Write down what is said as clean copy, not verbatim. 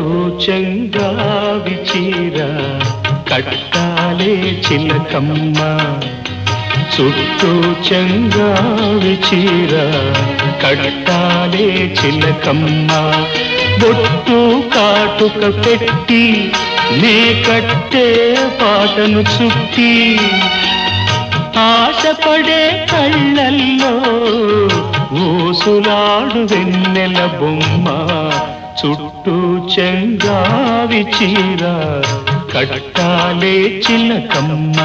చుట్టూ చెంగావి చీర కట్టాలే చిలకమ్మ చుట్టూ చెంగావి చీర కట్టాలే చిలకమ్మ బొట్టు కాటుక పెట్టి నే కట్టే పాటను చుట్టి ఆశపడే కళ్ళల్లో ఊసులాడు వెన్నెల బొమ్మ చుట్టూ చెంగావి చీర కట్టాలే చిలకమ్మ